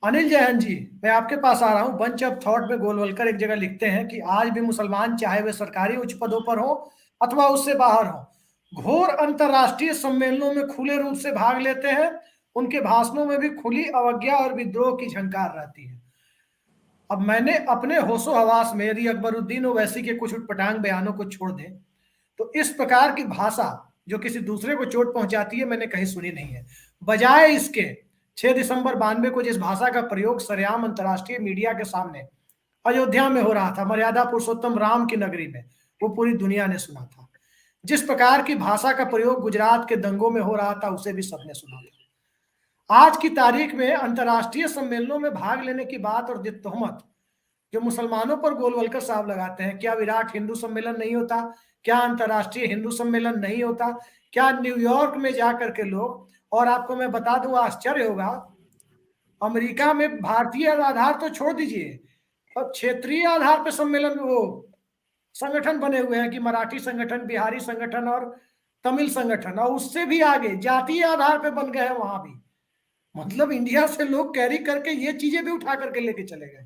अनिल जैन जी, मैं आपके पास आ रहा हूँ। बंच ऑफ थॉट में गोलवलकर एक जगह लिखते हैं कि आज भी मुसलमान, चाहे वे सरकारी उच्च पदों पर हो अथवा उससे बाहर हो, घोर अंतर्राष्ट्रीय सम्मेलनों में खुले रूप से भाग लेते हैं। उनके भाषणों में भी खुली अवज्ञा और विद्रोह की झंकार रहती है। अब मैंने अपने होशो हवास में, यदि अकबरुद्दीन ओवैसी के कुछ उटपटांग बयानों को छोड़ दें, तो इस प्रकार की भाषा जो किसी दूसरे को चोट पहुंचाती है, मैंने कहीं सुनी नहीं है। बजाय इसके 6 दिसंबर 92 को जिस भाषा का प्रयोग सरेआम अंतर्राष्ट्रीय मीडिया के सामने अयोध्या में हो रहा था, मर्यादा पुरुषोत्तम राम की नगरी में, वो पूरी दुनिया ने सुना था। जिस प्रकार की भाषा का प्रयोग गुजरात के दंगों में हो रहा था, उसे भी सबने सुना था। आज की तारीख में अंतर्राष्ट्रीय सम्मेलनों में भाग लेने की बात और तोहमत जो मुसलमानों पर गोलवलकर साहब लगाते हैं, क्या विराट हिंदू सम्मेलन नहीं होता? क्या अंतर्राष्ट्रीय हिंदू सम्मेलन नहीं होता? क्या न्यूयॉर्क में जाकर के लोग, और आपको मैं बता दूं, आश्चर्य होगा, अमेरिका में भारतीय आधार तो छोड़ दीजिए, अब क्षेत्रीय आधार पर सम्मेलन, वो संगठन बने हुए हैं कि मराठी संगठन, बिहारी संगठन और तमिल संगठन, और उससे भी आगे जातीय आधार पर बन गए हैं वहां भी। मतलब इंडिया से लोग कैरी करके ये चीजें भी उठा करके लेके चले गए।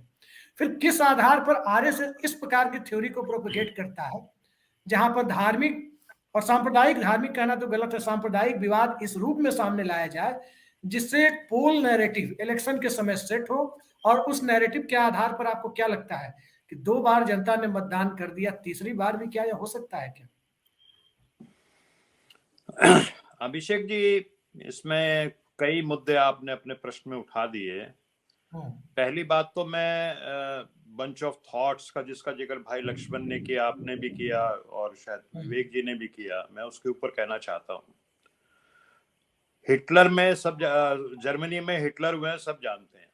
फिर किस आधार पर आरएसएस इस प्रकार की थ्योरी को प्रोपेगेट करता है, जहां पर धार्मिक और सांप्रदायिक, धार्मिक कहना तो गलत है, सांप्रदायिक विवाद इस रूप में सामने लाया जाए जिससे एक पोल नैरेटिव इलेक्शन के समय सेट हो। और उस नैरेटिव के आधार पर आपको क्या लगता है कि 2 बार जनता ने मतदान कर दिया, तीसरी बार भी क्या यह हो सकता है क्या? अभिषेक जी, इसमें कई मुद्दे आपने अपने प्रश्न में उठा दिए। पहली बात तो मैं बंच ऑफ थॉट्स का, जिसका जिक्र भाई लक्ष्मण ने किया, आपने भी किया और शायद विवेक जी ने भी किया, मैं उसके ऊपर कहना चाहता हूँ। हिटलर में सब, जर्मनी में हिटलर हुए सब जानते हैं।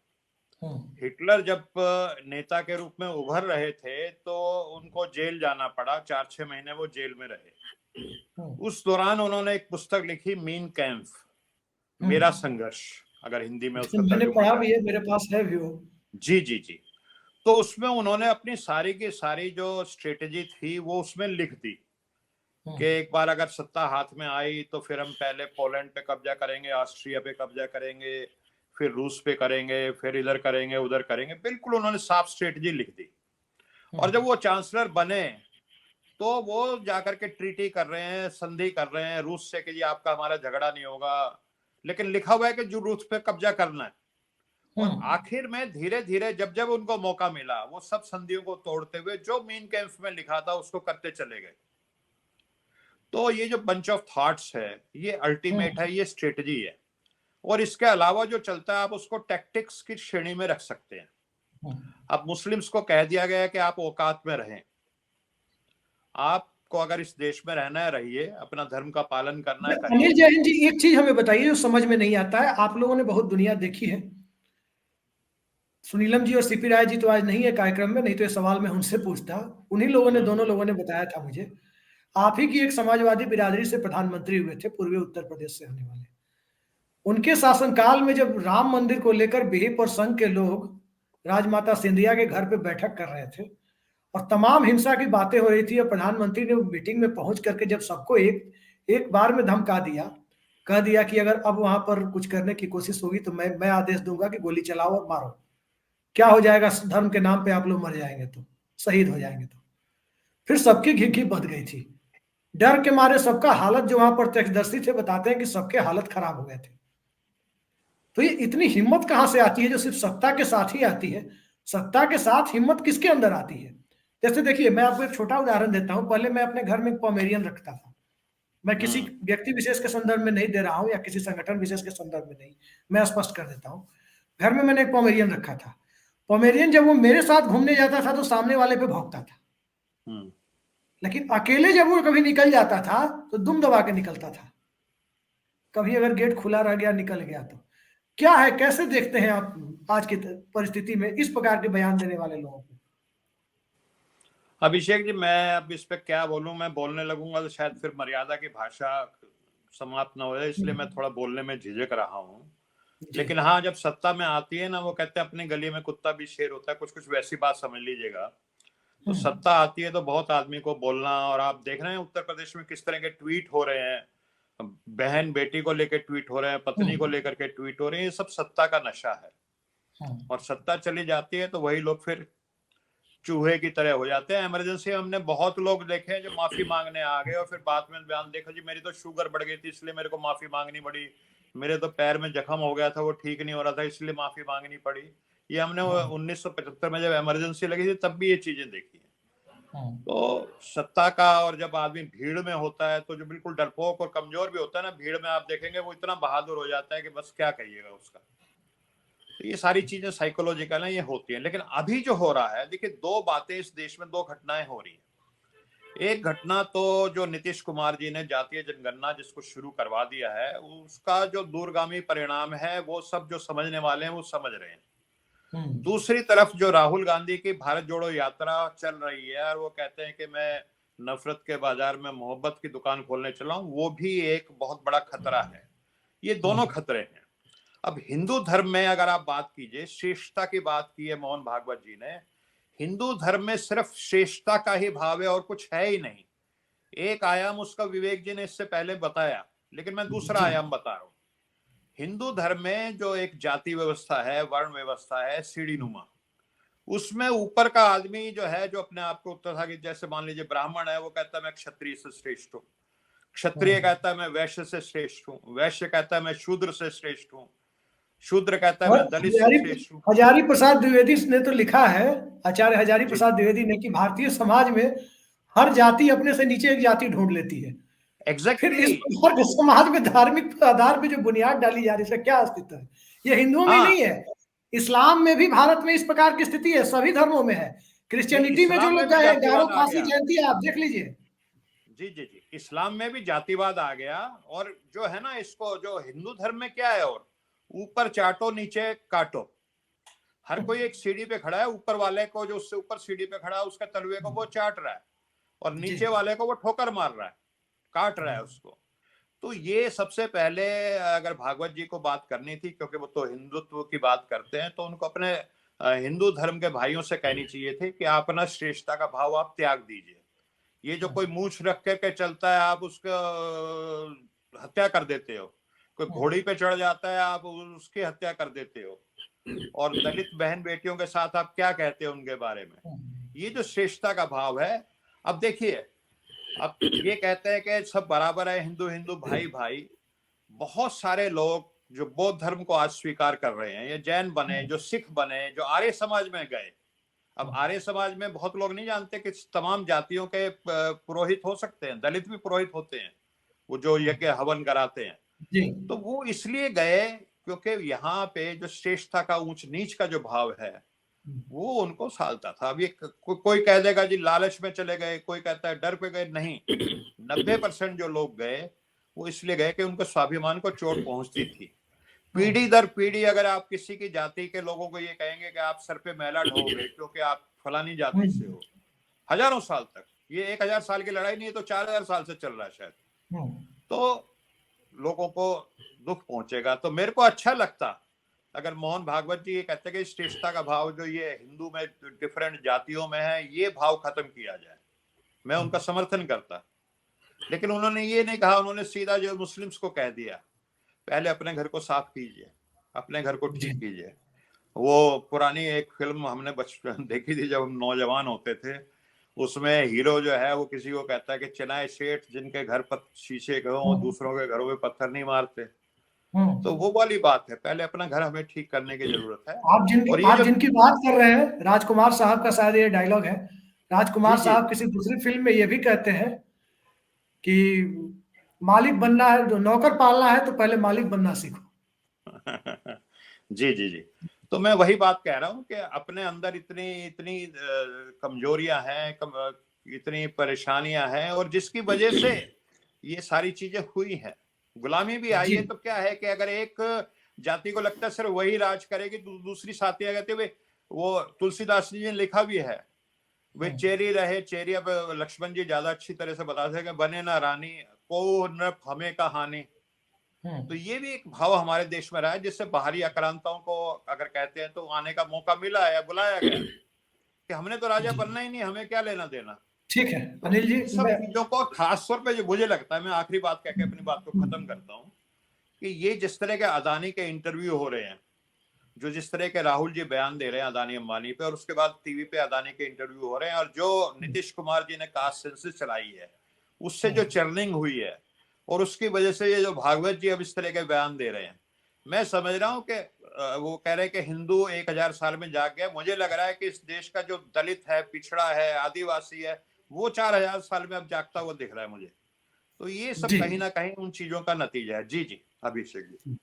हिटलर जब नेता के रूप में उभर रहे थे तो उनको जेल जाना पड़ा, 4-6 महीने वो जेल में रहे। उस दौरान उन्होंने एक पुस्तक लिखी, मीन कैंप, मेरा संघर्ष, अगर हिंदी में उसका मैंने तर्जुमा पढ़ा करें। भी है, मेरे पास है भी वो। जी जी जी। तो उसमें उन्होंने अपनी सारी की सारी जो स्ट्रेटेजी थी वो उसमें लिख दी कि एक बार अगर सत्ता हाथ में आई तो फिर हम पहले पोलैंड पे कब्जा करेंगे, ऑस्ट्रिया पे कब्जा करेंगे, फिर रूस पे करेंगे, फिर इधर करेंगे, उधर करेंगे। बिल्कुल उन्होंने साफ स्ट्रेटेजी लिख दी। और जब वो चांसलर बने तो वो जाकर के ट्रीटी कर रहे हैं, संधि कर रहे हैं रूस से कि जी आपका हमारा झगड़ा नहीं होगा, लेकिन लिखा हुआ है कि जो रूस पे कब्जा करना है। और आखिर में धीरे धीरे जब जब उनको मौका मिला, वो सब संधियों को तोड़ते हुए जो मीन कैंप में लिखा था उसको करते चले गए। तो ये जो बंच ऑफ थॉट्स है, ये अल्टीमेट है, ये स्ट्रेटजी है। और इसके अलावा जो चलता है आप उसको टैक्टिक्स की श्रेणी में रख सकते हैं। अब मुस्लिम्स को कह दिया गया है कि आप औकात में रहें, आपको अगर इस देश में रहना है रहिए, अपना धर्म का पालन करना है अनिल करिए। जैन जी, एक चीज हमें बताइए जो समझ में नहीं आता है। आप लोगों ने बहुत दुनिया देखी है, सुनीलम जी और सीपी राय जी तो आज नहीं है कार्यक्रम में, नहीं तो ये सवाल मैं उनसे पूछता। उन्हीं लोगों ने, दोनों लोगों ने बताया था मुझे, आप ही की एक समाजवादी बिरादरी से प्रधानमंत्री हुए थे, पूर्वी उत्तर प्रदेश से आने वाले। उनके शासनकाल में जब राम मंदिर को लेकर विहिप और संघ के लोग राजमाता सिंधिया के घर पे बैठक कर रहे थे और तमाम हिंसा की बातें हो रही थी, और प्रधानमंत्री ने मीटिंग में पहुंच करके जब सबको एक एक बार में धमका दिया, कह दिया कि अगर अब वहां पर कुछ करने की कोशिश होगी तो मैं आदेश दूंगा कि गोली चलाओ और मारो, क्या हो जाएगा, धर्म के नाम पे आप लोग मर जाएंगे, तो शहीद हो जाएंगे। तो फिर सबकी घिघी बंध गई थी, डर के मारे सबका हालत, जो वहां पर प्रत्यक्षदर्शी थे बताते हैं कि सबके हालत खराब हो गए थे। तो ये इतनी हिम्मत कहां से आती है जो सिर्फ सत्ता के साथ ही आती है? सत्ता के साथ हिम्मत किसके अंदर आती है? जैसे देखिए, मैं आपको एक छोटा उदाहरण देता हूं। पहले मैं अपने घर में एक पॉमेरियन रखता था। मैं किसी व्यक्ति विशेष के संदर्भ में नहीं दे रहा हूं या किसी संगठन विशेष के संदर्भ में नहीं, मैं स्पष्ट कर देता हूं। घर में मैंने एक पॉमेरियन रखा था। पॉमेरियन जब वो मेरे साथ घूमने जाता था तो सामने वाले पे भौंकता था, लेकिन अकेले जब वो कभी निकल जाता था तो दुम दबा के निकलता था। कभी अगर गेट खुला रह गया, निकल गया तो क्या है? कैसे देखते हैं आप आज की परिस्थिति में इस प्रकार के बयान देने वाले लोगों को? अभिषेक जी, मैं अब इस पे क्या बोलूं, मैं बोलने लगूंगा तो शायद फिर मर्यादा की भाषा समाप्त ना हो जाए, इसलिए मैं थोड़ा बोलने में झिझक रहा हूं। लेकिन हाँ, जब सत्ता में आती है ना, वो कहते हैं अपनी गली में कुत्ता भी शेर होता है, कुछ कुछ वैसी बात समझ लीजिएगा। तो सत्ता आती है तो बहुत आदमी को बोलना, और आप देख रहे हैं उत्तर प्रदेश में किस तरह के ट्वीट हो रहे हैं, बहन बेटी को लेकर ट्वीट हो रहे हैं, पत्नी को लेकर के ट्वीट हो रहे हैं, ये सब सत्ता का नशा है। और सत्ता चली जाती है तो वही लोग फिर चूहे की तरह हो जाते हैं। इमरजेंसी में हमने बहुत लोग देखे हैं जो माफी मांगने आ गए और फिर बाद में बयान देखा जी मेरी तो शुगर बढ़ गई थी इसलिए मेरे को माफी मांगनी पड़ी, मेरे तो पैर में जख्म हो गया था वो ठीक नहीं हो रहा था इसलिए माफी मांगनी पड़ी। ये हमने 1975 में जब इमरजेंसी लगी थी तब भी ये चीजें देखी हैं। तो सत्ता का, और जब आदमी भीड़ में होता है तो जो बिल्कुल डरपोक और कमजोर भी होता है ना, भीड़ में आप देखेंगे वो इतना बहादुर हो जाता है कि बस क्या कहिएगा उसका। तो ये सारी चीजें साइकोलॉजिकल हैं, ये होती हैं। लेकिन अभी जो हो रहा है, देखिए दो बातें इस देश में, दो घटनाएं हो रही हैं। एक घटना तो जो नीतीश कुमार जी ने जातीय जनगणना जिसको शुरू करवा दिया है, उसका जो दूरगामी परिणाम है वो सब जो समझने वाले हैं वो समझ रहे हैं। दूसरी तरफ जो राहुल गांधी की भारत जोड़ो यात्रा चल रही है और वो कहते हैं कि मैं नफरत के बाजार में मोहब्बत की दुकान खोलने चला हूं, वो भी एक बहुत बड़ा खतरा है। ये दोनों खतरे हैं। अब हिंदू धर्म में अगर आप बात कीजिए, श्रेष्ठता की बात की है मोहन भागवत जी ने, हिंदू धर्म में सिर्फ श्रेष्ठता का ही भाव है और कुछ है ही नहीं। एक आयाम उसका विवेक जी ने इससे पहले बताया, लेकिन मैं दूसरा आयाम बता रहा हूं। हिंदू धर्म में जो एक जाति व्यवस्था है, वर्ण व्यवस्था है, सीढ़ी नुमा, उसमें ऊपर का आदमी जो है, जो अपने आप को तथाकथित, जैसे मान लीजिए ब्राह्मण है, वो कहता है मैं क्षत्रिय से श्रेष्ठ हूँ, क्षत्रिय कहता है मैं वैश्य से श्रेष्ठ हूँ, वैश्य कहता है मैं शूद्र से श्रेष्ठ हूँ, शूद्र कहता है मैं दलित से श्रेष्ठ हूँ। हजारी प्रसाद द्विवेदी ने तो लिखा है, आचार्य हजारी प्रसाद द्विवेदी ने, कि भारतीय समाज में हर जाति अपने से नीचे एक जाति ढूंढ लेती है। फिर इस समाज में धार्मिक आधार पे जो बुनियाद डाली जा रही है, इसका क्या अस्तित्व है? ये हिंदुओं में नहीं है, इस्लाम में भी भारत में इस प्रकार की स्थिति है, सभी धर्मों में है। क्रिश्चियनिटी में जो लोग गए, गारो फांसी जयंती है, आप देख लीजिए। जी जी जी, इस्लाम में भी जातिवाद आ गया। और जो है ना, इसको जो हिंदू धर्म में क्या है, और ऊपर चाटो नीचे काटो। हर कोई एक सीढ़ी पे खड़ा है, ऊपर वाले को, जो उससे ऊपर सीढ़ी पे खड़ा है, उसके तलवे को वो चाट रहा है और नीचे वाले को वो ठोकर मार रहा है, काट रहा है उसको। तो ये सबसे पहले अगर भागवत जी को बात करनी थी, क्योंकि वो तो हिंदुत्व की बात करते हैं, तो उनको अपने हिंदू धर्म के भाइयों से कहनी चाहिए थी कि आप अपना श्रेष्ठता का भाव आप त्याग दीजिए। ये जो कोई मूछ रख करके चलता है, आप उसका हत्या कर देते हो। कोई घोड़ी पे चढ़ जाता है, आप उसकी हत्या कर देते हो। और दलित बहन बेटियों के साथ आप क्या कहते हो उनके बारे में? ये जो श्रेष्ठता का भाव है। अब देखिए, अब ये कहते हैं कि सब बराबर है, हिंदू हिंदू भाई भाई। बहुत सारे लोग जो बौद्ध धर्म को आज स्वीकार कर रहे हैं, या जैन बने, जो सिख बने, जो आर्य समाज में गए। अब आर्य समाज में बहुत लोग नहीं जानते कि तमाम जातियों के पुरोहित हो सकते हैं, दलित भी पुरोहित होते हैं, वो जो यज्ञ हवन कराते हैं। तो वो इसलिए गए क्योंकि यहाँ पे जो श्रेष्ठता का, ऊंच नीच का जो भाव है, वो उनको सालता था। अब ये कोई कह देगा जी लालच में चले गए, कोई कहता है डर पे गए, नहीं। 90% जो लोग गए वो इसलिए गए कि उनके स्वाभिमान को चोट पहुंचती थी। पीढ़ी दर पीढ़ी अगर आप किसी की जाति के लोगों को ये कहेंगे कि आप सर पे मैला ढोगे क्योंकि आप फलानी जाति से हो, हजारों साल तक, ये 1000 साल की लड़ाई नहीं है तो 4000 साल से चल रहा है शायद, तो लोगों को दुख पहुंचेगा। तो मेरे को अच्छा लगता अगर मोहन भागवत जी ये कहते हैं कि श्रेष्ठता का भाव जो ये हिंदू में डिफरेंट जातियों में है, ये भाव खत्म किया जाए, मैं उनका समर्थन करता। लेकिन उन्होंने ये नहीं कहा, उन्होंने सीधा जो मुस्लिम्स को कह दिया, पहले अपने घर को साफ कीजिए, अपने घर को ठीक कीजिए। वो पुरानी एक फिल्म हमने बचपन देखी थी जब हम नौजवान होते थे, उसमें हीरो जो है वो किसी को कहता है कि चेन्नई सेठ जिनके घर पर शीशे के हों, दूसरों के घरों में पत्थर नहीं मारते। तो वो वाली बात है, पहले अपना घर हमें ठीक करने की जरूरत है। आप जिनकी बात कर रहे हैं, राजकुमार साहब का शायद ये डायलॉग है। राजकुमार साहब किसी दूसरी फिल्म में ये भी कहते हैं कि मालिक बनना है, जो नौकर पालना है तो पहले मालिक बनना सीखो। जी जी जी, तो मैं वही बात कह रहा हूँ कि अपने अंदर इतनी इतनी कमजोरियां हैं, इतनी परेशानियां हैं, और जिसकी वजह से ये सारी चीजें हुई हैं। गुलामी भी आई है, तो क्या है कि अगर एक जाति को लगता है सिर्फ वही राज करेगी, तो दूसरी साथियां कहते हुए, वो तुलसीदास जी ने लिखा भी है, वे चेरी रहे चेरी। अब लक्ष्मण जी ज्यादा अच्छी तरह से बता सके, बने ना रानी को न हमें का हानि। तो ये भी एक भाव हमारे देश में रहा है, जिससे बाहरी आक्रांताओं को अगर कहते हैं तो आने का मौका मिला या बुलाया गया, कि हमने तो राजा बनना ही नहीं, हमें क्या लेना देना। ठीक है अनिल जी, सब चीजों को खास तौर पे जो मुझे लगता है, मैं आखिरी बात कहकर अपनी बात को खत्म करता हूँ, कि ये जिस तरह के अदानी के इंटरव्यू हो रहे हैं, जो जिस तरह के राहुल जी बयान दे रहे हैं अदानी अंबानी पे, और उसके बाद टीवी पे अदानी के इंटरव्यू हो रहे हैं, और जो नीतीश कुमार जी ने कास्ट सेंसस चलाई है उससे जो चर्निंग हुई है, और उसकी वजह से ये जो भागवत जी अब इस तरह के बयान दे रहे हैं, मैं समझ रहा हूं कि वो कह रहे हैं कि हिंदू 1000 साल में जाग गया। मुझे लग रहा है कि इस देश का जो दलित है, पिछड़ा है, आदिवासी है, वो 4000 साल में अब जागता हुआ दिख रहा है मुझे। तो ये सब जी कहीं ना कहीं उन चीजों का नतीजा है। जी जी, अभिषेक जी।